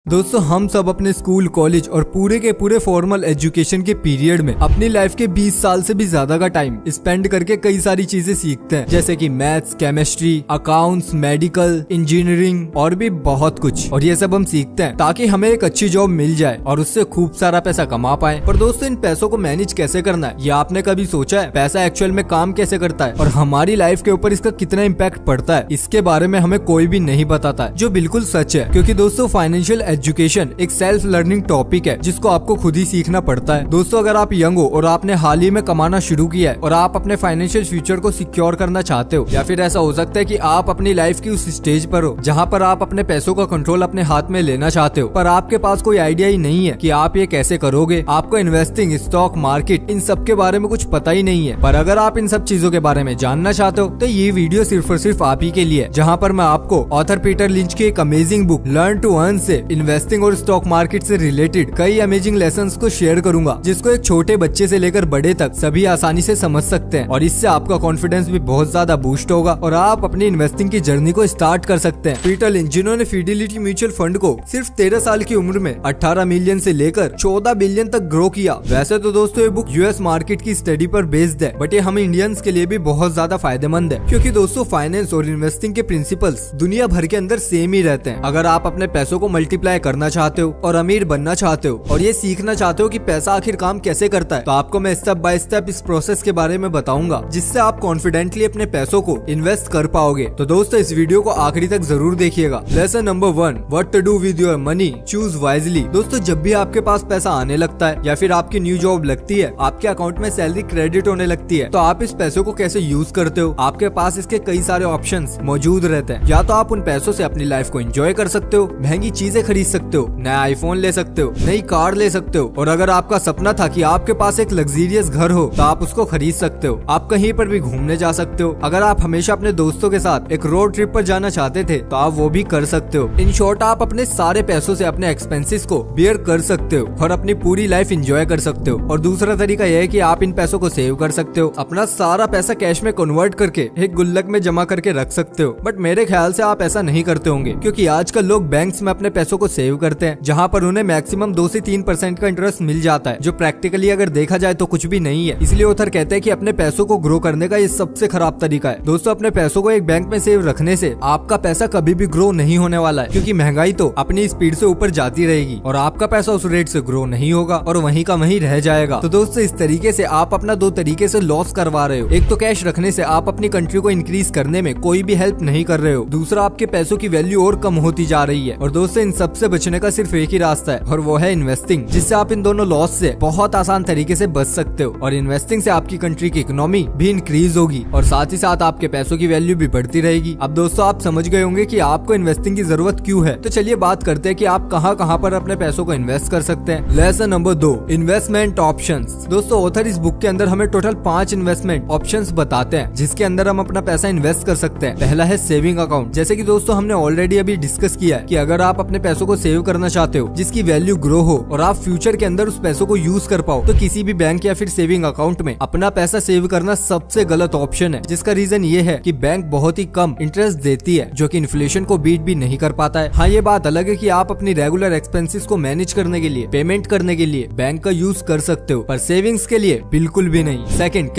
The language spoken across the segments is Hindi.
दोस्तों हम सब अपने स्कूल कॉलेज और पूरे के पूरे फॉर्मल एजुकेशन के पीरियड में अपनी लाइफ के 20 साल से भी ज्यादा का टाइम स्पेंड करके कई सारी चीजें सीखते हैं, जैसे कि maths, chemistry, accounts, medical, engineering और भी बहुत कुछ। और ये सब हम सीखते हैं ताकि हमें एक अच्छी जॉब मिल जाए और उससे खूब सारा पैसा कमा पाए। पर दोस्तों इन पैसों को मैनेज कैसे करना है, ये आपने कभी सोचा है? पैसा एक्चुअल में काम कैसे करता है और हमारी लाइफ के ऊपर इसका कितना इम्पैक्ट पड़ता है, इसके बारे में हमें कोई भी नहीं बताता है, जो बिल्कुल सच है। क्योंकि दोस्तों फाइनेंशियल एजुकेशन एक सेल्फ लर्निंग टॉपिक है जिसको आपको खुद ही सीखना पड़ता है। दोस्तों अगर आप यंग हो और आपने हाल ही में कमाना शुरू किया है और आप अपने फाइनेंशियल फ्यूचर को सिक्योर करना चाहते हो, या फिर ऐसा हो सकता है कि आप अपनी लाइफ की उस स्टेज पर हो जहाँ पर आप अपने पैसों का कंट्रोल अपने हाथ में लेना चाहते हो, पर आपके पास कोई आइडिया ही नहीं है कि आप ये कैसे करोगे। आपको इन्वेस्टिंग, स्टॉक मार्केट, इन सब के बारे में कुछ पता ही नहीं है। पर अगर आप इन सब चीजों के बारे में जानना चाहते हो तो ये वीडियो सिर्फ और सिर्फ आप ही के लिए, जहाँ पर मैं आपको ऑथर पीटर लिंच की एक amazing book learn to earn से इन्वेस्टिंग और स्टॉक मार्केट से रिलेटेड कई अमेजिंग लेसन्स को शेयर करूंगा, जिसको एक छोटे बच्चे से लेकर बड़े तक सभी आसानी से समझ सकते हैं। और इससे आपका कॉन्फिडेंस भी बहुत ज्यादा बूस्ट होगा और आप अपनी इन्वेस्टिंग की जर्नी को स्टार्ट कर सकते हैं। पीटर लिंच, जिन्होंने फिडेलिटी म्यूचुअल फंड को सिर्फ 13 साल की उम्र में 18 मिलियन से लेकर 14 बिलियन तक ग्रो किया। वैसे तो दोस्तों ये बुक यूएस मार्केट की स्टडी पर बेस्ड है, बट ये हम इंडियंस के लिए भी बहुत ज्यादा फायदेमंद है, क्योंकि दोस्तों फाइनेंस और इन्वेस्टिंग के प्रिंसिपल्स दुनिया भर के अंदर सेम ही रहते हैं। अगर आप अपने पैसों को मल्टीप्लाई करना चाहते हो और अमीर बनना चाहते हो और ये सीखना चाहते हो कि पैसा आखिर काम कैसे करता है, तो आपको मैं स्टेप बाय स्टेप इस प्रोसेस के बारे में बताऊंगा, जिससे आप कॉन्फिडेंटली अपने पैसों को इन्वेस्ट कर पाओगे। तो दोस्तों इस वीडियो को आखिरी तक जरूर देखिएगा। Lesson number 1, what to do with your money, choose wisely. दोस्तों जब भी आपके पास पैसा आने लगता है या फिर आपकी न्यू जॉब लगती है, आपके अकाउंट में सैलरी क्रेडिट होने लगती है, तो आप इस पैसों को कैसे यूज करते हो? आपके पास इसके कई सारे ऑप्शंस मौजूद रहते हैं। या तो आप उन पैसों से अपनी लाइफ को एंजॉय कर सकते हो, महंगी चीजें खरीद सकते हो, नया आईफोन ले सकते हो, नई कार ले सकते हो, और अगर आपका सपना था कि आपके पास एक लग्जरियस घर हो तो आप उसको खरीद सकते हो। आप कहीं पर भी घूमने जा सकते हो। अगर आप हमेशा अपने दोस्तों के साथ एक रोड ट्रिप पर जाना चाहते थे तो आप वो भी कर सकते हो। इन शॉर्ट आप अपने सारे पैसों से अपने एक्सपेंसेस को बियर कर सकते हो और अपनी पूरी लाइफ एंजॉय कर सकते हो। और दूसरा तरीका यह है कि आप इन पैसों को सेव कर सकते हो, अपना सारा पैसा कैश में कन्वर्ट करके एक गुल्लक में जमा करके रख सकते हो। बट मेरे ख्याल से आप ऐसा नहीं करते होंगे, क्योंकि आजकल लोग बैंक्स में अपने पैसों को सेव करते हैं, जहाँ पर उन्हें मैक्सिमम 2 से 3% का इंटरेस्ट मिल जाता है, जो प्रैक्टिकली अगर देखा जाए तो कुछ भी नहीं है। इसलिए ऑथर कहते हैं कि अपने पैसों को ग्रो करने का ये सबसे खराब तरीका है। दोस्तों अपने पैसों को एक बैंक में सेव रखने से आपका पैसा कभी भी ग्रो नहीं होने वाला है, क्योंकि महंगाई तो अपनी स्पीड से ऊपर जाती रहेगी और आपका पैसा उस रेट से ग्रो नहीं होगा और वहीं का वहीं रह जाएगा। तो दोस्तों इस तरीके से आप अपना 2 तरीके से लॉस करवा रहे हो। एक तो कैश रखने से आप अपनी कंट्री को इंक्रीज करने में कोई भी हेल्प नहीं कर रहे हो, दूसरा आपके पैसों की वैल्यू और कम होती जा रही है। और दोस्तों इन सबसे बचने का सिर्फ एक ही रास्ता है और वो है इन्वेस्टिंग, जिससे आप इन दोनों लॉस से बहुत आसान तरीके से बच सकते हो। और इन्वेस्टिंग से आपकी कंट्री की इकोनॉमी भी इंक्रीज होगी और साथ ही साथ आपके पैसों की वैल्यू भी बढ़ती रहेगी। अब दोस्तों आप समझ गए होंगे कि आपको इन्वेस्टिंग की जरूरत क्यों है। तो चलिए बात करते हैं कि आप कहां पर अपने पैसों को इन्वेस्ट कर सकते हैं। Lesson number 2, investment options. दोस्तों ऑथर इस बुक के अंदर हमें टोटल 5 इन्वेस्टमेंट ऑप्शंस बताते हैं, जिसके अंदर हम अपना पैसा इन्वेस्ट कर सकते हैं। पहला है सेविंग अकाउंट। जैसे कि दोस्तों हमने ऑलरेडी अभी डिस्कस किया है कि अगर आप अपने पैसों को सेव करना चाहते हो जिसकी वैल्यू ग्रो हो और आप फ्यूचर के अंदर उस पैसों को यूज कर पाओ, तो किसी भी बैंक या फिर सेविंग अकाउंट में अपना पैसा सेव करना सबसे गलत ऑप्शन है। जिसका रीजन ये है कि बैंक बहुत ही कम इंटरेस्ट देती है, जो कि इन्फ्लेशन को बीट भी नहीं कर पाता है। हाँ ये बात अलग है कि आप अपनी रेगुलर एक्सपेंसेस को मैनेज करने के लिए, पेमेंट करने के लिए बैंक का यूज कर सकते हो, पर सेविंग्स के लिए बिल्कुल भी नहीं। सेकंड,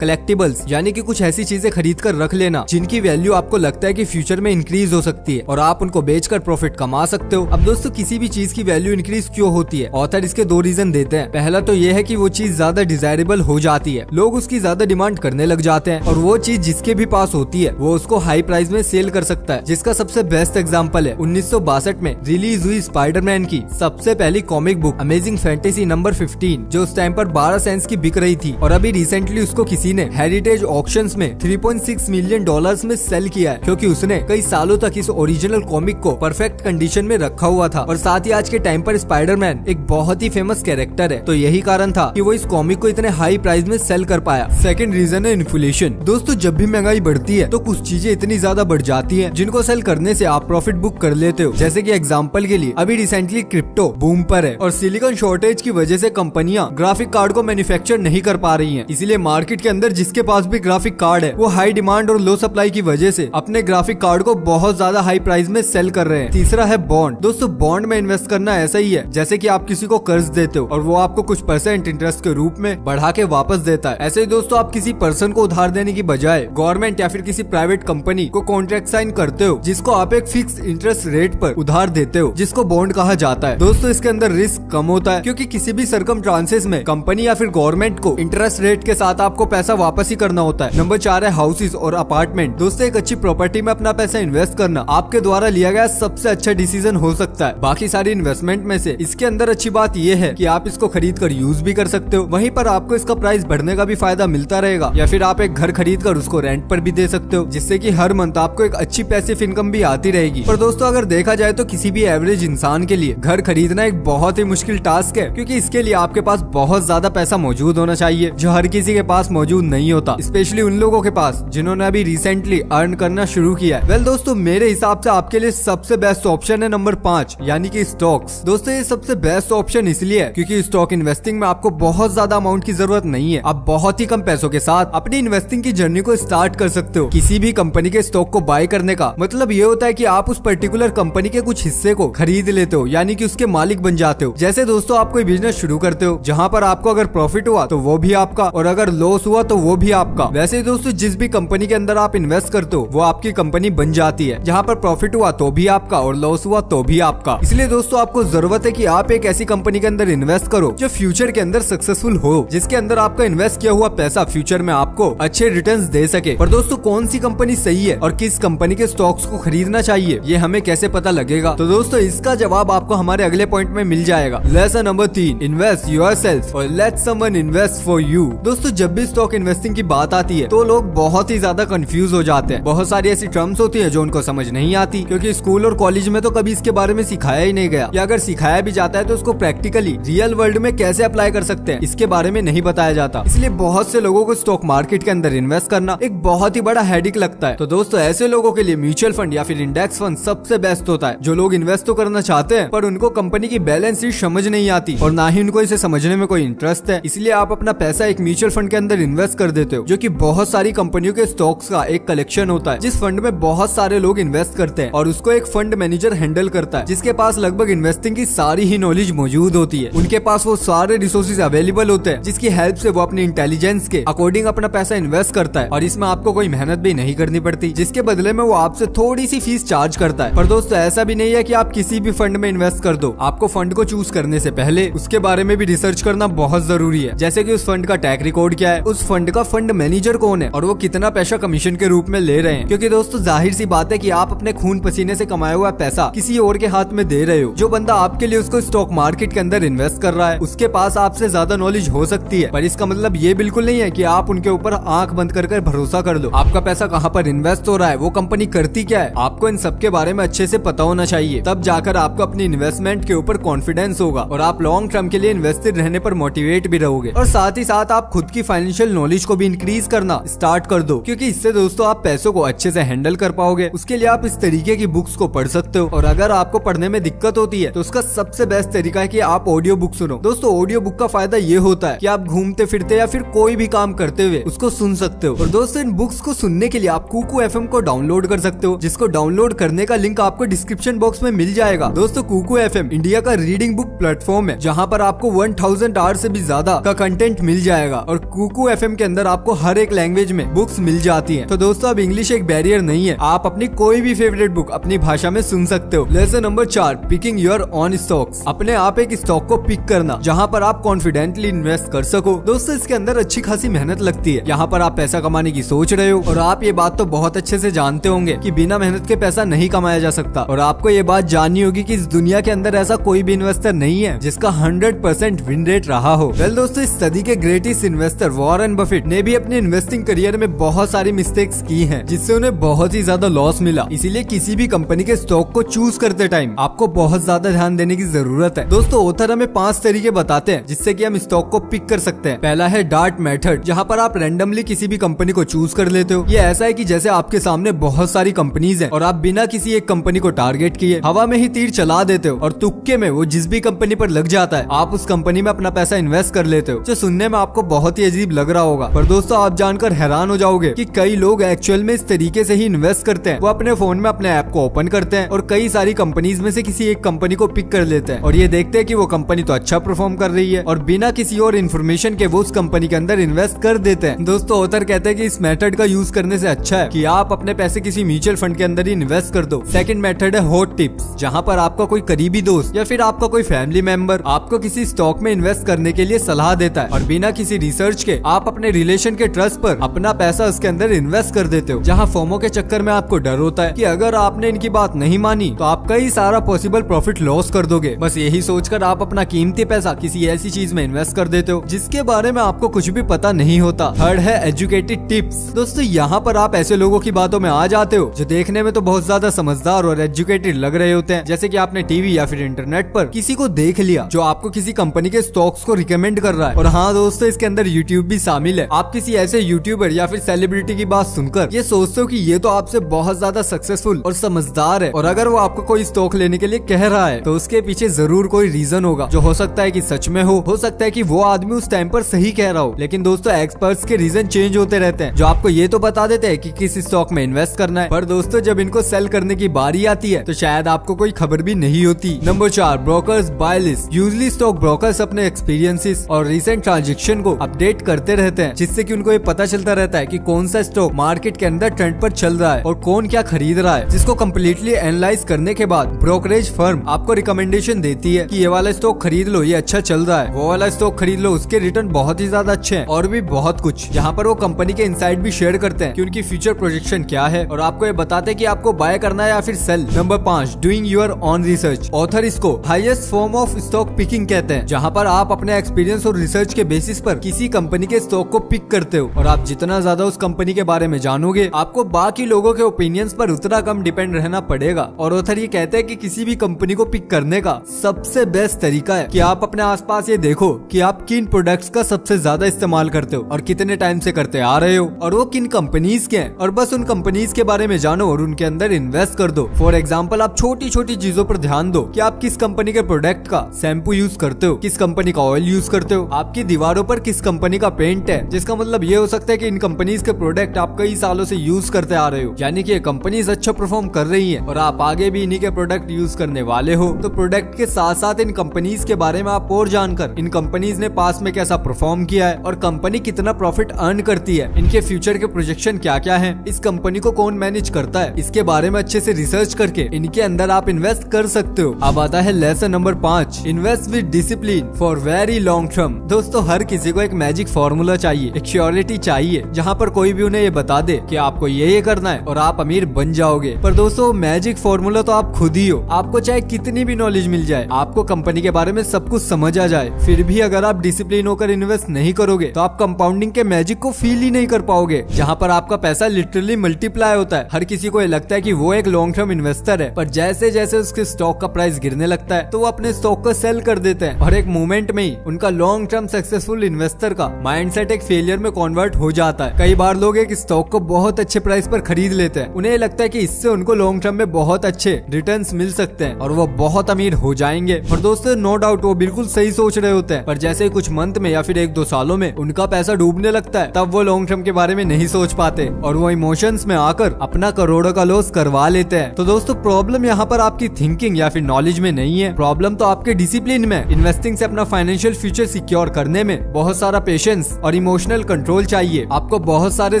कलेक्टिबल्स यानी कि कुछ ऐसी चीजें खरीद कर रख लेना जिनकी वैल्यू आपको लगता है कि फ्यूचर में इंक्रीज हो सकती है और आप उनको बेचकर प्रॉफिट कमा सकते हो। अब दोस्तों किसी भी चीज की वैल्यू इंक्रीज क्यों होती है, ऑथर इसके 2 रीजन देते हैं। पहला तो ये है कि वो चीज ज्यादा डिजायरेबल हो जाती है, लोग उसकी ज्यादा डिमांड करने लग जाते हैं और वो चीज जिसके भी पास होती है वो उसको हाई प्राइस में सेल कर सकता है। जिसका सबसे बेस्ट एग्जांपल है 1962 में रिलीज हुई स्पाइडरमैन की सबसे पहली comic book amazing fantasy number 15, जो उस टाइम पर 12 सेंट्स की बिक रही थी और अभी रिसेंटली उसको किसी ने हेरिटेज ऑक्शंस में $3.6 मिलियन में सेल किया है, क्योंकि उसने कई सालों तक इस ओरिजिनल कॉमिक को परफेक्ट कंडीशन में रखा हुआ था। और साथ ही आज के टाइम पर स्पाइडरमैन एक बहुत ही फेमस कैरेक्टर है, तो यही कारण था कि वो इस कॉमिक को इतने हाई प्राइस में सेल कर पाया। सेकंड रीजन है इन्फ्लेशन। दोस्तों जब भी महंगाई बढ़ती है तो कुछ चीजें इतनी ज्यादा बढ़ जाती हैं जिनको सेल करने से आप प्रॉफिट बुक कर लेते हो। जैसे कि एग्जांपल के लिए अभी रिसेंटली क्रिप्टो बूम पर है और सिलिकॉन शॉर्टेज की वजह से कंपनियां ग्राफिक कार्ड को मैन्युफैक्चर नहीं कर पा रही हैं। इसीलिए मार्केट के अंदर जिसके पास भी ग्राफिक कार्ड है वो हाई डिमांड और लो सप्लाई की वजह से अपने ग्राफिक कार्ड को बहुत ज्यादा हाई प्राइस में सेल कर रहे हैं। तीसरा है बॉन्ड। दोस्तों बॉन्ड में इन्वेस्ट करना ऐसा ही है जैसे कि आप किसी को कर्ज देते हो और वो आपको कुछ % इंटरेस्ट के रूप में बढ़ा के वापस देता है। ऐसे ही दोस्तों आप किसी पर्सन को उधार देने की बजाय गवर्नमेंट या फिर किसी प्राइवेट कंपनी को कॉन्ट्रैक्ट साइन करते हो जिसको आप एक फिक्स इंटरेस्ट रेट पर उधार देते हो, जिसको बॉन्ड कहा जाता है। दोस्तों इसके अंदर रिस्क कम होता है क्योंकि किसी भी सरकमस्टांसेस में कंपनी या फिर गवर्नमेंट को इंटरेस्ट रेट के साथ आपको पैसा वापस ही करना होता है। नंबर 4 है हाउसेस और अपार्टमेंट। दोस्तों एक अच्छी प्रॉपर्टी में अपना पैसा इन्वेस्ट करना आपके द्वारा लिया गया सबसे अच्छा डिसीजन हो सकता है बाकी सारी इन्वेस्टमेंट में से। इसके अंदर अच्छी बात यह है कि आप इसको खरीद कर यूज भी कर सकते हो, वहीं पर आपको इसका प्राइस बढ़ने का भी फायदा मिलता रहेगा, या फिर आप एक घर खरीद कर उसको रेंट पर भी दे सकते हो जिससे कि हर मंथ आपको एक अच्छी पैसिव इनकम भी आती रहेगी। पर दोस्तों अगर देखा जाए तो किसी भी एवरेज इंसान के लिए घर खरीदना एक बहुत ही मुश्किल टास्क है क्योंकि इसके लिए आपके पास बहुत ज्यादा पैसा मौजूद होना चाहिए जो हर किसी के पास मौजूद नहीं होता, स्पेशली उन लोगों के पास जिन्होंने अभी रिसेंटली अर्न करना शुरू किया है। वेल दोस्तों मेरे हिसाब से आपके लिए सबसे बेस्ट ऑप्शन है नंबर 5 यानी कि स्टॉक्स। दोस्तों ये सबसे बेस्ट ऑप्शन इसलिए है क्योंकि स्टॉक इन्वेस्टिंग में आपको बहुत ज्यादा अमाउंट की जरूरत नहीं है। आप बहुत ही कम पैसों के साथ अपनी इन्वेस्टिंग की जर्नी को स्टार्ट कर सकते हो। किसी भी कंपनी के स्टॉक को बाय करने का मतलब ये होता है कि आप उस पर्टिकुलर कंपनी के कुछ हिस्से को खरीद लेते हो यानी कि उसके मालिक बन जाते हो। जैसे दोस्तों आप कोई बिजनेस शुरू करते हो जहाँ पर आपको अगर प्रॉफिट हुआ तो वो भी आपका और अगर लॉस हुआ तो वो भी आपका। वैसे दोस्तों जिस भी कंपनी के अंदर आप इन्वेस्ट करते हो वो आपकी कंपनी बन जाती है, जहाँ पर प्रॉफिट हुआ तो भी आपका और लॉस हुआ तो भी आपका। इसलिए दोस्तों आपको जरूरत है कि आप एक ऐसी कंपनी के अंदर इन्वेस्ट करो जो फ्यूचर के अंदर सक्सेसफुल हो, जिसके अंदर आपका इन्वेस्ट किया हुआ पैसा फ्यूचर में आपको अच्छे रिटर्न्स दे सके। पर दोस्तों कौन सी कंपनी सही है और किस कंपनी के स्टॉक्स को खरीदना चाहिए ये हमें कैसे पता लगेगा? तो दोस्तों इसका जवाब आपको हमारे अगले पॉइंट में मिल जाएगा। लेसन नंबर 3, इन्वेस्ट योरसेल्फ और let someone invest for you. दोस्तों जब भी स्टॉक इन्वेस्टिंग की बात आती है तो लोग बहुत ही ज्यादा कंफ्यूज हो जाते हैं। बहुत सारी ऐसी टर्म्स होती है जो उनको समझ नहीं आती क्योंकि स्कूल और कॉलेज में तो कभी इसके बारे में सिखाया ही नहीं गया, या अगर सिखाया भी जाता है तो उसको प्रैक्टिकली रियल वर्ल्ड में कैसे अप्लाई कर सकते हैं इसके बारे में नहीं बताया जाता। इसलिए बहुत से लोगों को स्टॉक मार्केट के अंदर इन्वेस्ट करना एक बहुत ही बड़ा हेडेक लगता है। तो दोस्तों ऐसे लोगों के लिए म्यूचुअल फंड या फिर इंडेक्स फंड सबसे बेस्ट होता है। जो लोग इन्वेस्ट तो करना चाहते हैं पर उनको कंपनी की बैलेंस शीट समझ नहीं आती और ना ही उनको इसे समझने में कोई इंटरेस्ट है, इसलिए आप अपना पैसा एक म्यूचुअल फंड के अंदर इन्वेस्ट कर देते हो जो कि बहुत सारी कंपनियों के स्टॉक्स का एक कलेक्शन होता है जिस फंड में बहुत सारे लोग इन्वेस्ट करते हैं और उसको एक फंड मैनेजर हैंडल करता है जिसके पास लगभग इन्वेस्टिंग की सारी ही नॉलेज मौजूद होती है। उनके पास वो सारे रिसोर्सेज अवेलेबल होते हैं जिसकी हेल्प से वो अपनी इंटेलिजेंस के अकॉर्डिंग अपना पैसा इन्वेस्ट करता है और इसमें आपको कोई मेहनत भी नहीं करनी पड़ती, जिसके बदले में वो आपसे थोड़ी सी फीस चार्ज करता है। पर दोस्तों ऐसा भी नहीं है कि आप किसी भी फंड में इन्वेस्ट कर दो। आपको फंड को चूज करने से पहले उसके बारे में भी रिसर्च करना बहुत जरूरी है, जैसे कि उस फंड का ट्रैक रिकॉर्ड क्या है, उस फंड का फंड मैनेजर कौन है और वो कितना पैसा कमीशन के रूप में ले रहे हैं। क्योंकि दोस्तों जाहिर सी बात है कि आप अपने खून पसीने से कमाया हुआ पैसा किसी और के हाथ में दे रहे हो। जो बंदा आपके लिए उसको स्टॉक मार्केट के अंदर इन्वेस्ट कर रहा है उसके पास आपसे ज्यादा नॉलेज हो सकती है, पर इसका मतलब ये बिल्कुल नहीं है कि आप उनके ऊपर आंख बंद कर भरोसा कर दो। आपका पैसा कहाँ पर इन्वेस्ट हो रहा है, वो कंपनी करती क्या है, आपको इन सब के बारे में अच्छे से पता होना चाहिए। तब जाकर आपको अपनी इन्वेस्टमेंट के ऊपर कॉन्फिडेंस होगा और आप लॉन्ग टर्म के लिए इन्वेस्टेड रहने पर मोटिवेट भी रहोगे। और साथ ही साथ आप खुद की फाइनेंशियल नॉलेज को भी इंक्रीज करना स्टार्ट कर दो, क्योंकि इससे दोस्तों आप पैसों को अच्छे से हैंडल कर पाओगे। उसके लिए आप इस तरीके की बुक्स को पढ़ सकते हो, और अगर आपको पढ़ने में दिक्कत होती है तो उसका सबसे बेस्ट तरीका है कि आप ऑडियो बुक सुनो। दोस्तों ऑडियो बुक का फायदा ये होता है कि आप घूमते फिरते या फिर कोई भी काम करते हुए उसको सुन सकते हो। और दोस्तों इन बुक्स को सुनने के लिए आप कुकू FM को डाउनलोड कर सकते हो, जिसको डाउनलोड करने का लिंक आपको डिस्क्रिप्शन बॉक्स में मिल जाएगा। दोस्तों कुकू FM इंडिया का रीडिंग बुक प्लेटफॉर्म है जहाँ पर आपको 1000 आवर्स से भी ज्यादा का कंटेंट मिल जाएगा, और कुकू FM के अंदर आपको हर एक लैंग्वेज में बुक्स मिल जाती है। तो दोस्तों अब इंग्लिश एक बैरियर नहीं है, आप अपनी कोई भी फेवरेट बुक अपनी भाषा में सुन सकते हो। Lesson number 4, picking your on stocks. अपने आप एक स्टॉक को पिक करना जहाँ पर आप कॉन्फिडेंटली इन्वेस्ट कर सको। दोस्तों इसके अंदर अच्छी खासी मेहनत लगती है। यहाँ पर आप पैसा कमाने की सोच रहे हो और आप ये बात तो बहुत अच्छे से जानते होंगे कि बिना मेहनत के पैसा नहीं कमाया जा सकता, और आपको ये बात जाननी होगी कि इस दुनिया के अंदर ऐसा कोई भी इन्वेस्टर नहीं है जिसका 100% विन रेट रहा हो। वेल दोस्तों इस सदी के ग्रेटेस्ट इन्वेस्टर वॉरेन बफेट ने भी अपने इन्वेस्टिंग करियर में बहुत सारी मिस्टेक्स की हैं, जिससे उन्हें बहुत ही ज्यादा लॉस मिला। इसीलिए किसी भी कंपनी के स्टॉक को चूज करते टाइम आपको बहुत ज्यादा ध्यान देने की जरूरत है। दोस्तों ऑथर हमें 5 तरीके बताते हैं जिससे कि हम स्टॉक को पिक कर सकते हैं। पहला है डार्ट मेथड, जहाँ पर आप रैंडमली किसी भी कंपनी को चूज कर लेते हो। ये ऐसा है कि जैसे आपके सामने बहुत सारी कंपनीज हैं और आप बिना किसी एक कंपनी को टारगेट किए हवा में ही तीर चला देते हो, और तुक्के में वो जिस भी कंपनी पर लग जाता है आप उस कंपनी में अपना पैसा इन्वेस्ट कर लेते हो, जो सुनने में आपको बहुत ही अजीब लग रहा होगा। पर दोस्तों आप जानकर हैरान हो जाओगे कि कई लोग एक्चुअल में इस तरीके से ही इन्वेस्ट करते हैं। वो अपने फोन में अपने ऐप को ओपन करते हैं और कई सारी सारी कंपनीज में से किसी एक कंपनी को पिक कर लेते हैं और ये देखते हैं कि वो कंपनी तो अच्छा परफॉर्म कर रही है और बिना किसी और इन्फॉर्मेशन के वो उस कंपनी के अंदर इन्वेस्ट कर देते हैं। दोस्तों ऑथर कहते हैं कि इस मेथड का यूज करने से अच्छा है कि आप अपने पैसे किसी म्यूचुअल फंड के अंदर ही इन्वेस्ट कर दो। सेकंड मेथड है हॉट टिप्स, जहां पर आपका कोई करीबी दोस्त या फिर आपका कोई फैमिली मेंबर आपको किसी स्टॉक में इन्वेस्ट करने के लिए सलाह देता है और बिना किसी रिसर्च के आप अपने रिलेशन के ट्रस्ट पर अपना पैसा उसके अंदर इन्वेस्ट कर देते हो। जहां फोमो के चक्कर में आपको डर होता है कि अगर आपने इनकी बात नहीं मानी तो आप कई सारा पॉसिबल प्रॉफिट लॉस कर दोगे। बस यही सोचकर आप अपना कीमती पैसा किसी ऐसी चीज में इन्वेस्ट कर देते हो जिसके बारे में आपको कुछ भी पता नहीं होता। थर्ड है एजुकेटेड टिप्स। दोस्तों यहाँ पर आप ऐसे लोगों की बातों में आ जाते हो जो देखने में तो बहुत ज्यादा समझदार और एजुकेटेड लग रहे होते हैं, जैसे कि आपने टीवी या फिर इंटरनेट पर किसी को देख लिया जो आपको किसी कंपनी के स्टॉक्स को रिकमेंड कर रहा है। और हाँ दोस्तों, इसके अंदर यूट्यूब भी शामिल है। आप किसी ऐसे यूट्यूबर या फिर सेलिब्रिटी की बात सुनकर ये सोचते हो कि ये तो आपसे बहुत ज्यादा सक्सेसफुल और समझदार है और अगर वो आपको कोई स्टॉक लेने के लिए कह रहा है तो उसके पीछे जरूर कोई रीजन होगा जो हो सकता है कि सच में हो सकता है कि वो आदमी उस टाइम पर सही कह रहा हो। लेकिन दोस्तों एक्सपर्ट्स के रीजन चेंज होते रहते हैं जो आपको ये तो बता देते हैं कि किस स्टॉक में इन्वेस्ट करना है, पर दोस्तों जब इनको सेल करने की बारी आती है तो शायद आपको कोई खबर भी नहीं होती। Number 4, brokers buy list. Usually stock brokers अपने एक्सपीरियंसेस और रिसेंट ट्रांजेक्शन को अपडेट करते रहते हैं जिससे कि उनको ये पता चलता रहता है कि कौन सा स्टॉक मार्केट के अंदर ट्रेंड पर चल रहा है और कौन क्या खरीद रहा है, जिसको कम्प्लीटली एनालाइज करने के बाद ब्रोकरेज फर्म आपको रिकमेंडेशन देती है कि ये वाला स्टॉक खरीद लो, ये अच्छा चल रहा है, वो वाला स्टॉक खरीद लो, उसके रिटर्न बहुत ही ज्यादा अच्छे हैं और भी बहुत कुछ। यहाँ पर वो कंपनी के इनसाइड भी शेयर करते हैं कि उनकी फ्यूचर प्रोजेक्शन क्या है और आपको ये बताते हैं कि आपको बाय करना है या फिर sell. Number 5, doing your own research. Author इसको highest form of stock picking कहते हैं, जहाँ पर आप अपने एक्सपीरियंस और रिसर्च के बेसिस पर किसी कंपनी के स्टॉक को पिक करते हो और आप जितना ज्यादा उस कंपनी के बारे में जानोगे आपको बाकी लोगों के ओपिनियंस पर उतना कम डिपेंड रहना पड़ेगा। और ऑथर ये कहते हैं कि किसी भी कंपनी को पिक करने का सबसे बेस्ट तरीका है कि आप अपने आसपास ये देखो कि आप किन प्रोडक्ट्स का सबसे ज्यादा इस्तेमाल करते हो और कितने टाइम से करते आ रहे हो और वो किन कंपनीज के हैं और बस उन कंपनीज के बारे में जानो और उनके अंदर इन्वेस्ट कर दो। फॉर एग्जाम्पल आप छोटी छोटी चीजों पर ध्यान दो कि आप किस कंपनी के प्रोडक्ट का शैम्पू यूज करते हो, किस कंपनी का ऑयल यूज करते हो, आपकी दीवारों पर किस कंपनी का पेंट है, जिसका मतलब ये हो सकता है कि इन कंपनीज के प्रोडक्ट आप कई सालों से यूज करते आ रहे हो, यानी कि ये कंपनीज अच्छा परफॉर्म कर रही है और आप आगे भी इन्हीं के प्रोडक्ट यूज करने वाले हो। तो प्रोडक्ट के साथ साथ इन कंपनीज के बारे में आप और जानकर इन कंपनीज ने पास में कैसा परफॉर्म किया है और कंपनी कितना प्रॉफिट अर्न करती है, इनके फ्यूचर के प्रोजेक्शन क्या क्या है, इस कंपनी को कौन मैनेज करता है, इसके बारे में अच्छे से रिसर्च करके इनके अंदर आप इन्वेस्ट कर सकते हो। अब आता है lesson number 5, invest with discipline for very long term. दोस्तों हर किसी को एक मैजिक फॉर्मूला चाहिए, एक श्योरिटी चाहिए जहाँ पर कोई भी उन्हें ये बता दे कि आपको ये करना है और आप अमीर बन जाओगे। पर दोस्तों मैजिक फॉर्मूला तो आप खुद ही हो। आपको चाहे कितनी भी नॉलेज मिल जाए, आपको कंपनी के बारे में सब कुछ समझ आ जाए, फिर भी अगर आप डिसिप्लिन होकर इन्वेस्ट नहीं करोगे तो आप कंपाउंडिंग के मैजिक को फील ही नहीं कर पाओगे, जहाँ पर आपका पैसा लिटरली मल्टीप्लाई होता है। हर किसी को ये लगता है कि वो एक लॉन्ग टर्म इन्वेस्टर है, पर जैसे जैसे उसके स्टॉक का प्राइस गिरने लगता है तो वो अपने स्टॉक को सेल कर देते हैं और एक मोमेंट में ही उनका लॉन्ग टर्म सक्सेसफुल इन्वेस्टर का माइंडसेट एक फेलियर में कन्वर्ट हो जाता है। कई बार लोग एक स्टॉक को बहुत अच्छे प्राइस पर खरीद लेते हैं, उन्हें लगता है कि इससे उनको लॉन्ग टर्म में बहुत अच्छे रिटर्न्स मिल सकते हैं और वो बहुत अमीर हो जाएंगे। और दोस्तों नो डाउट वो बिल्कुल सही सोच रहे होते हैं, पर जैसे कुछ मंथ में या फिर 1-2 सालों में उनका पैसा डूबने लगता है तब वो लॉन्ग टर्म के बारे में नहीं सोच पाते और वो इमोशंस में आकर अपना करोड़ों का लॉस करवा लेते हैं। तो दोस्तों प्रॉब्लम यहाँ पर आपकी थिंकिंग या फिर नॉलेज में नहीं है, प्रॉब्लम तो आपके डिसिप्लिन में। इन्वेस्टिंग से अपना फाइनेंशियल फ्यूचर सिक्योर करने में बहुत सारा पेशेंस और इमोशनल कंट्रोल चाहिए। आपको बहुत सारे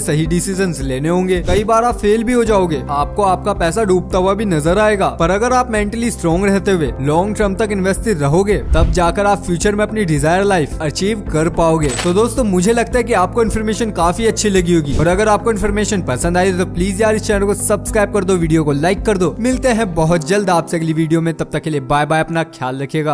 सही डिसीजंस लेने होंगे, कई बार आप फेल भी हो जाओगे, आपको आपका पैसा डूबता हुआ भी नजर आएगा, पर अगर आप मेंटली स्ट्रॉन्ग रहते हुए लॉन्ग टर्म तक इन्वेस्टेड रहोगे तब जाकर आप फ्यूचर में अपनी डिजायर लाइफ अचीव कर पाओगे। तो दोस्तों मुझे लगता है कि आपको इन्फॉर्मेशन काफी अच्छी लगी होगी और अगर आपको इन्फॉर्मेशन पसंद आई तो प्लीज यार इस चैनल को सब्सक्राइब कर दो, वीडियो को लाइक कर दो। मिलते हैं बहुत जल्द आपसे अगली वीडियो में, तब तक के लिए बाय बाय, अपना ख्याल रखिएगा।